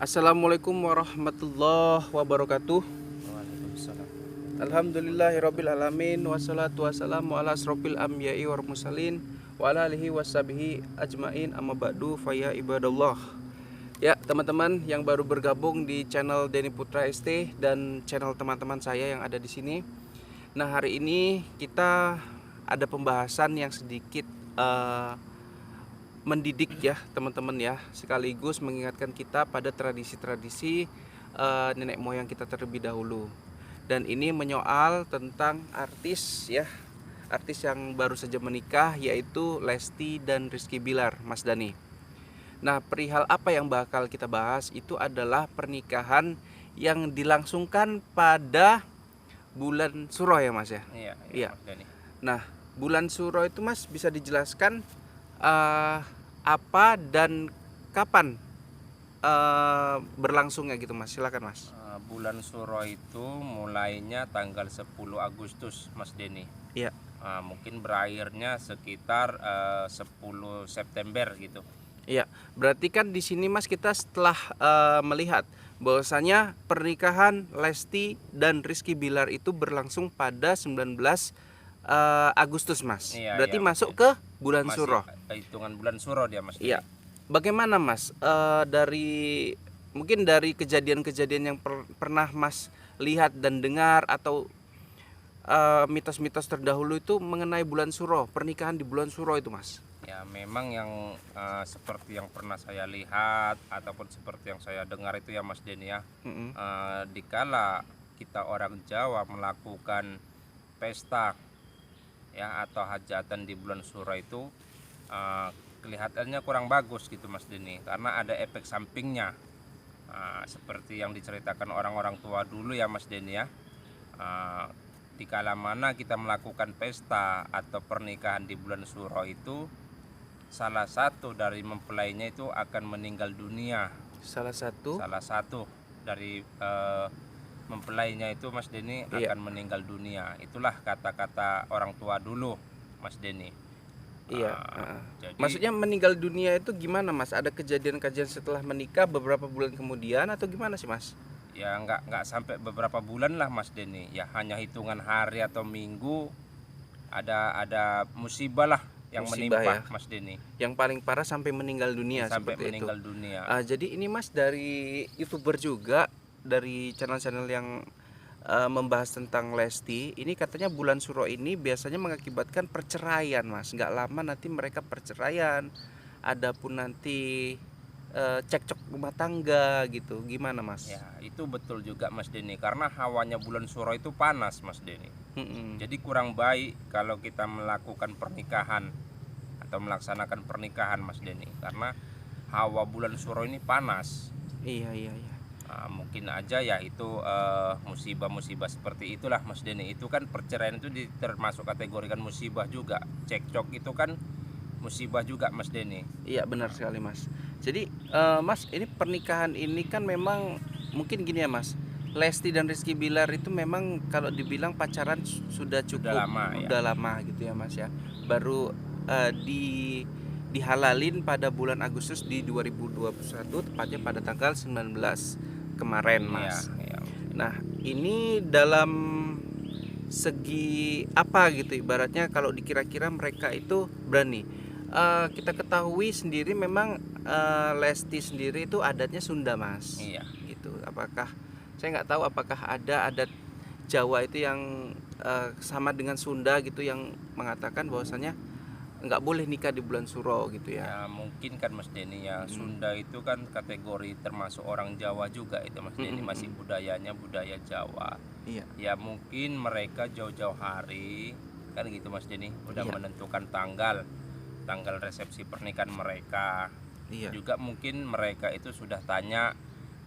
Assalamualaikum warahmatullahi wabarakatuh. Waalaikumsalam. Alhamdulillahirabbil alamin wassalatu wassalamu ala asrofil anbiya'i wal mursalin wa ala alihi washabihi ajmain amma ba'du faya ibadallah. Ya, teman-teman yang baru bergabung di channel Denny Putra ST dan channel teman-teman saya yang ada di sini. Nah, hari ini kita ada pembahasan yang sedikit mendidik ya teman-teman ya, sekaligus mengingatkan kita pada tradisi-tradisi nenek moyang kita terlebih dahulu. Dan ini menyoal tentang artis ya, artis yang baru saja menikah, yaitu Lesti dan Rizky Bilar, Mas Dani. Nah, perihal apa yang bakal kita bahas itu adalah pernikahan yang dilangsungkan pada bulan Suro ya Mas ya. Iya. Mas Dani. Nah, bulan Suro itu Mas bisa dijelaskan apa dan kapan berlangsungnya gitu Mas? Silakan Mas. Bulan Suro itu mulainya tanggal 10 Agustus, Mas Deni. Iya. Mungkin berakhirnya sekitar 10 September gitu. Iya. Berarti kan di sini Mas kita setelah melihat bahwasanya pernikahan Lesti dan Rizky Bilar itu berlangsung pada 19 Agustus Mas. Iya, Berarti iya, masuk Mas. ke bulan Masih Suro. hitungan bulan Suro dia, Mas. Iya. Bagaimana Mas dari mungkin dari kejadian-kejadian yang pernah Mas lihat dan dengar atau mitos-mitos terdahulu itu mengenai bulan Suro, pernikahan di bulan Suro itu Mas? Ya, memang yang seperti yang pernah saya lihat ataupun seperti yang saya dengar itu ya, Mas Deni ya. Dikala kita orang Jawa melakukan pesta ya atau hajatan di bulan Suro itu kelihatannya kurang bagus gitu Mas Deni, karena ada efek sampingnya seperti yang diceritakan orang-orang tua dulu ya Mas Deni ya. Dikala mana kita melakukan pesta atau pernikahan di bulan Suro itu, salah satu dari mempelainya itu akan meninggal dunia. Salah satu Dari mempelainya itu Mas Deni Iya. akan meninggal dunia. Itulah kata-kata orang tua dulu Mas Deni. Iya. Jadi Maksudnya meninggal dunia itu gimana Mas? Ada kejadian-kejadian setelah menikah beberapa bulan kemudian atau gimana sih Mas? ya nggak sampai beberapa bulan lah Mas Deni, ya hanya hitungan hari atau minggu ada musibah lah yang Musibah menimpa ya. Mas Deni, Yang paling parah sampai meninggal dunia sampai seperti meninggal itu. dunia. Jadi ini Mas dari YouTuber juga, dari channel-channel yang membahas tentang Lesti. Ini katanya bulan Suro ini biasanya mengakibatkan perceraian Mas. Nggak lama nanti mereka perceraian. Adapun nanti cekcok rumah tangga gitu. Gimana Mas? Ya itu betul juga Mas Deni, karena hawanya bulan Suro itu panas Mas Deni. Jadi kurang baik kalau kita melakukan pernikahan atau melaksanakan pernikahan Mas Deni, karena hawa bulan Suro ini panas. Iya. Mungkin aja ya itu musibah-musibah seperti itulah Mas Deni. Itu kan perceraian itu termasuk kategorikan musibah juga. Cekcok itu kan musibah juga Mas Deni. Iya benar sekali Mas. Jadi Mas ini pernikahan ini kan memang mungkin gini ya Mas. Lesti dan Rizky Bilar itu memang kalau dibilang pacaran sudah cukup lama ya. udah lama gitu ya Mas ya. Baru dihalalin pada bulan Agustus di 2021, tepatnya pada tanggal 19 kemarin Mas. Iya. Nah, ini dalam segi apa gitu ibaratnya kalau dikira-kira mereka itu berani. Kita ketahui sendiri memang Lesti sendiri itu adatnya Sunda Mas. Iya. Gitu. Apakah saya nggak tahu apakah ada adat Jawa itu yang sama dengan Sunda gitu yang mengatakan bahwasanya nggak boleh nikah di bulan Suro gitu ya. Ya mungkin kan Mas Deni ya, Sunda itu kan kategori termasuk orang Jawa juga itu Mas Deni, masih budayanya budaya Jawa. Iya. Ya mungkin mereka jauh-jauh hari kan gitu Mas Deni udah Iya. menentukan tanggal resepsi pernikahan mereka. Iya. Juga mungkin mereka itu sudah tanya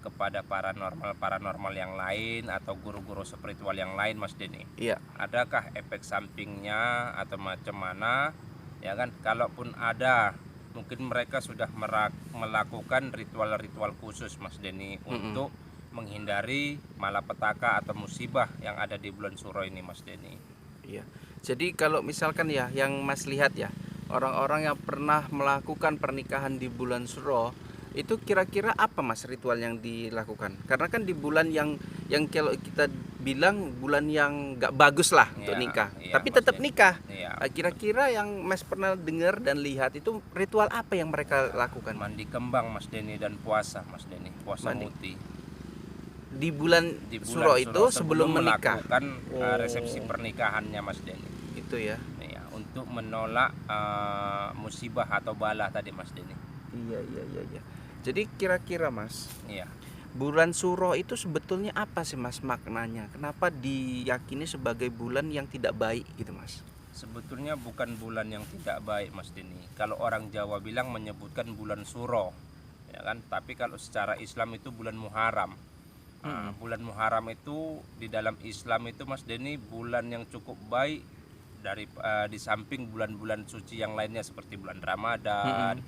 kepada paranormal yang lain atau guru-guru spiritual yang lain Mas Deni. Iya. Adakah efek sampingnya atau macam mana? Ya kan, kalaupun ada, mungkin mereka sudah melakukan ritual-ritual khusus Mas Deni untuk menghindari malapetaka atau musibah yang ada di bulan Suro ini Mas Deni. Iya. Jadi kalau misalkan ya yang Mas lihat ya, orang-orang yang pernah melakukan pernikahan di bulan Suro Itu kira-kira apa Mas ritual yang dilakukan? Karena kan di bulan yang kalau kita bilang bulan yang nggak bagus lah untuk Iya, nikah, iya, tapi Mas tetap Denny. nikah. Iya. Kira-kira yang Mas pernah dengar dan lihat itu ritual apa yang mereka lakukan? Mandi kembang Mas Denny dan puasa Mas Denny, puasa Mandi. muti. Di bulan Di Suro bulan itu sebelum menikah. melakukan Oh. resepsi pernikahannya Mas Denny. Itu ya. Iya, untuk menolak musibah atau bala tadi Mas Denny. Iya. Jadi kira-kira Mas, Iya. bulan Suro itu sebetulnya apa sih Mas maknanya? Kenapa diyakini sebagai bulan yang tidak baik gitu Mas? Sebetulnya bukan bulan yang tidak baik Mas Denny. Kalau orang Jawa bilang menyebutkan bulan Suro, ya kan? Tapi kalau secara Islam itu bulan Muharram. Bulan Muharram itu di dalam Islam itu Mas Denny bulan yang cukup baik dari di samping bulan-bulan suci yang lainnya seperti bulan Ramadan,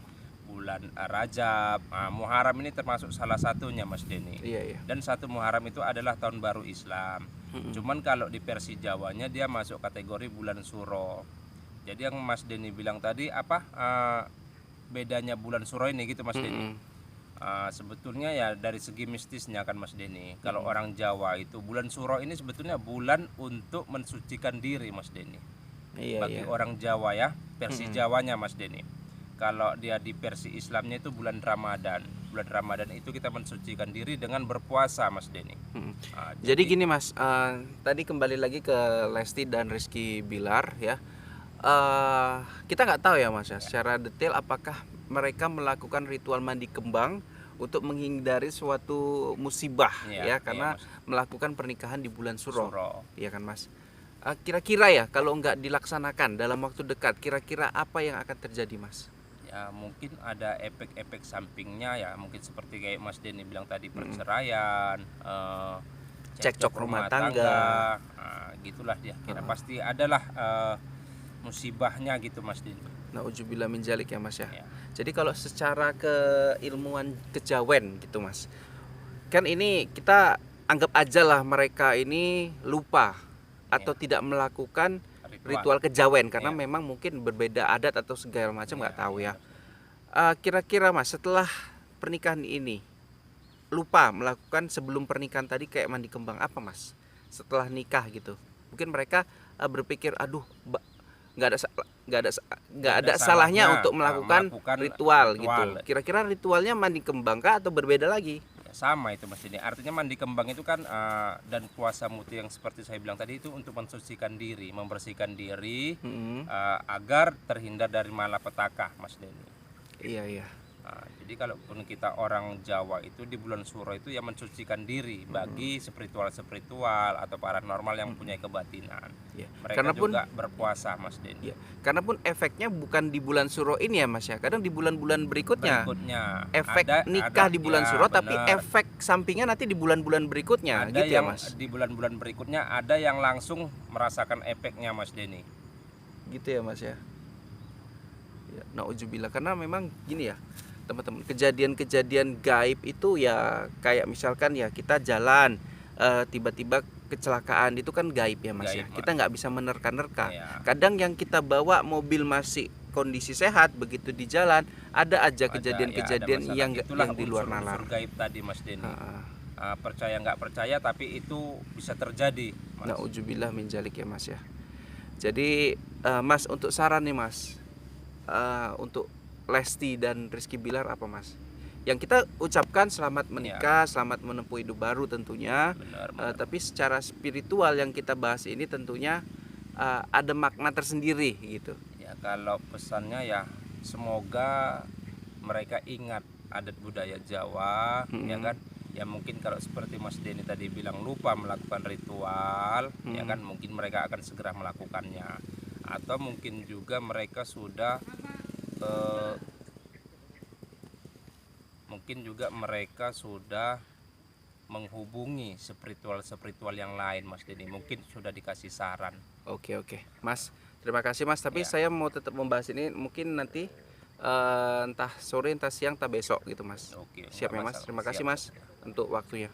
bulan Rajab. Muharram ini termasuk salah satunya Mas Denny. Iya. Dan satu Muharram itu adalah tahun baru Islam. Cuman kalau di versi Jawanya dia masuk kategori bulan Suro. Jadi yang Mas Denny bilang tadi apa bedanya bulan Suro ini gitu Mas Denny? Sebetulnya ya dari segi mistisnya kan Mas Denny. Kalau orang Jawa itu bulan Suro ini sebetulnya bulan untuk mensucikan diri Mas Denny. Bagi orang Jawa ya, versi Jawanya Mas Denny. Kalau dia di versi Islamnya itu bulan Ramadan. Bulan Ramadan itu kita mensucikan diri dengan berpuasa Mas Denny. Jadi gini Mas, tadi kembali lagi ke Lesti dan Rizky Bilar ya. Kita nggak tahu ya Mas ya, secara detail apakah mereka melakukan ritual mandi kembang untuk menghindari suatu musibah ya, karena melakukan pernikahan di bulan Suro. Iya kan Mas? Kira-kira ya kalau nggak dilaksanakan dalam waktu dekat, kira-kira apa yang akan terjadi Mas? Ya mungkin ada efek-efek sampingnya ya, mungkin seperti kayak Mas Denny bilang tadi, perceraian, Cekcok rumah tangga. Gitulah dia. Kira pasti adalah musibahnya gitu Mas Denny. Nauzubillah min dzalik ya Mas ya. Ya. Jadi kalau secara keilmuan kejawen gitu Mas, kan ini kita anggap aja lah mereka ini lupa atau tidak melakukan ritual kejawen karena memang mungkin berbeda adat atau segala macam nggak tahu ya. Kira-kira Mas setelah pernikahan ini lupa melakukan sebelum pernikahan tadi kayak mandi kembang apa Mas? Setelah nikah gitu, mungkin mereka berpikir aduh nggak ada salahnya untuk melakukan ritual gitu. Kira-kira ritualnya mandi kembang kah atau berbeda lagi? Ya, sama itu Mas Denny. Artinya mandi kembang itu kan dan puasa muti yang seperti saya bilang tadi itu untuk mensucikan diri, membersihkan diri agar terhindar dari malapetaka Mas Denny. Iya. Jadi kalaupun kita orang Jawa itu di bulan Suro itu ya mensucikan diri bagi spiritual atau paranormal yang punya kebatinan. Mereka Karena juga berpuasa Mas Denny. Karena pun efeknya bukan di bulan Suro ini ya Mas ya. Kadang di bulan-bulan berikutnya efek nikah di bulan Suro, tapi efek sampingnya nanti di bulan-bulan berikutnya ada gitu ya yang Mas. di bulan-bulan berikutnya ada yang langsung merasakan efeknya Mas Denny. Gitu ya Mas ya. Nauzubillah, karena memang gini ya teman-teman, kejadian-kejadian gaib itu ya kayak misalkan ya kita jalan tiba-tiba kecelakaan, itu kan gaib ya Mas ya. Kita nggak bisa menerka-nerka. Kadang yang kita bawa mobil masih kondisi sehat, begitu di jalan ada aja kejadian-kejadian yang di luar nalar. Gaib tadi Mas Denny. Percaya nggak percaya tapi itu bisa terjadi Mas. Nauzubillah min dzalik ya Mas ya. Jadi Mas untuk saran nih Mas, untuk Lesti dan Rizky Bilar apa Mas? Yang kita ucapkan selamat menikah, selamat menempuh hidup baru tentunya. Benar. Tapi secara spiritual yang kita bahas ini tentunya ada makna tersendiri gitu. Ya kalau pesannya ya semoga mereka ingat adat budaya Jawa, ya kan? Ya mungkin kalau seperti Mas Denny tadi bilang lupa melakukan ritual, ya kan mungkin mereka akan segera melakukannya. Atau mungkin juga mereka sudah menghubungi spiritual yang lain Mas Denny, mungkin sudah dikasih saran. Oke Mas, terima kasih Mas, tapi saya mau tetap membahas ini mungkin nanti entah sore entah siang entah besok gitu Mas. Siap ya Mas, terima kasih Mas untuk waktunya.